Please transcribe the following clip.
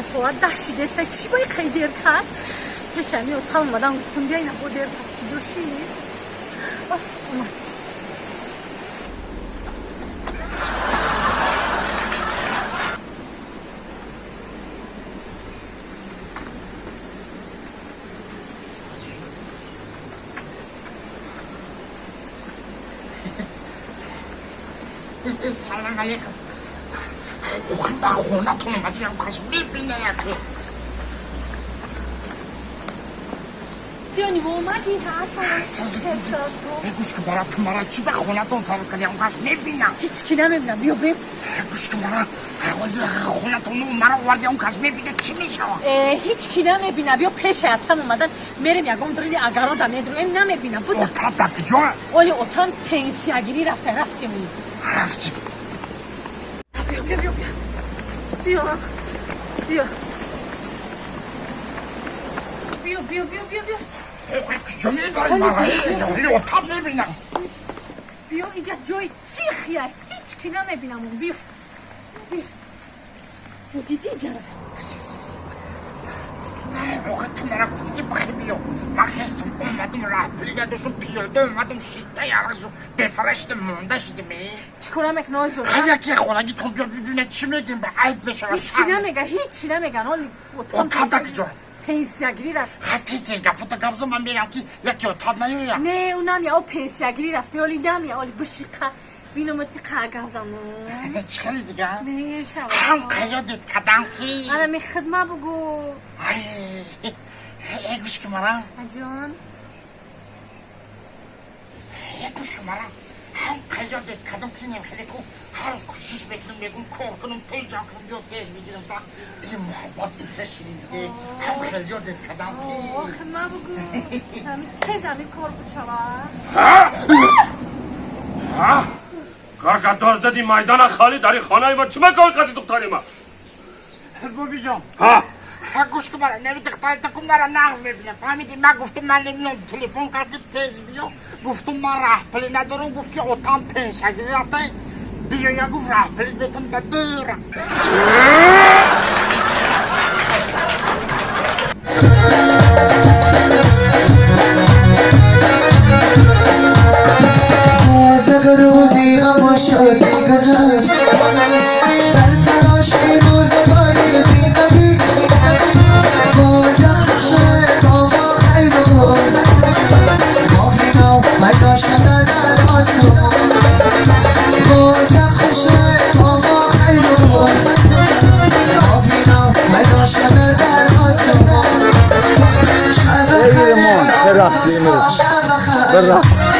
ساعت 10 دسته چی باید خیلی دیر کرد پشمی اتاق اومدم گفتم بیایی نبا دیر کرد چی جوشی اومد سلام علیکم اوخی من خونتون اومدیم کاش ببینه یکی جانی با اومدی هست گوش که برای تو مرا چی به خونتون فرق کردیم کاش ببینم هیچ کی نمیبینم بیا بریم گوش که مرا خونتون مرا وردی اون کاش ببینه چی میشه هیچ کی نمیبینم بیا پیش حتم اومدن میریم یکم دریلی اگراد میدونیم نمیبینم بودم اتاق کجا ولی اتاق پنسیاگیری رفتیم رفتیم بیا بیا بیا بیا بیا بیا بیا بیا کجا میبریم مرا اتاق میبینم بیا اینجا جای چیخیه هیچ کی نمیبینم اون بیا دیدی جرا موقع تو مرا گفتی که بخی بیا من خستم اومدم راه پلیده داشتم پیاده اومدم شیده یارشو بفرشتم مونده شدیم چی کنم یک نازو خیلی یکی خونگی تون بیا ببینه چی میگیم به عیب بشه هیچی نمیگن ولی اتاق کجا پنسیاگیری رفت خطی چیز گفت گفت من میرم که یکی اتاق نیویا نه اونم یا پنسیاگیری رفته ولی نمیه ولی بشیقه بینومتی قاگازم چیکاری دیگه نه شما هم قیادت کدام کی آره می خدمه بگو ای گوش که مرا جان ای گوش که مرا هم قیادت کدام کی نمیخیلی که هر روز کوشش بکنم بگم کار کنم پیجا کنم یا تیز بگیرم تا این محبت بتشیم دیگه هم خیلیادت کدام کی خدمه بگو تیز همی کار بچوا ها؟ کار دار زدی میدان خالی داری خانه ما چه کار کردی دختری ما؟ بابی جان ها؟ گوش که مرا نمی دختری تکون مرا نغز ببینه فهمیدی من گفتم من نمیام تلفن کردی تیز بیا گفتم من راه پلی ندارم گفت که اتاق پنسیاگیری رفته بیا یا گفت راه پلی بتم ببرم روزی اما شادی گذشت در تلاش روزگاری زندگی با زخم آوا خیرون مافینا پیدا شدن در آسمان با زخم آوا خیرون مافینا پیدا شدن در آسمان شب خیلی شب خیلی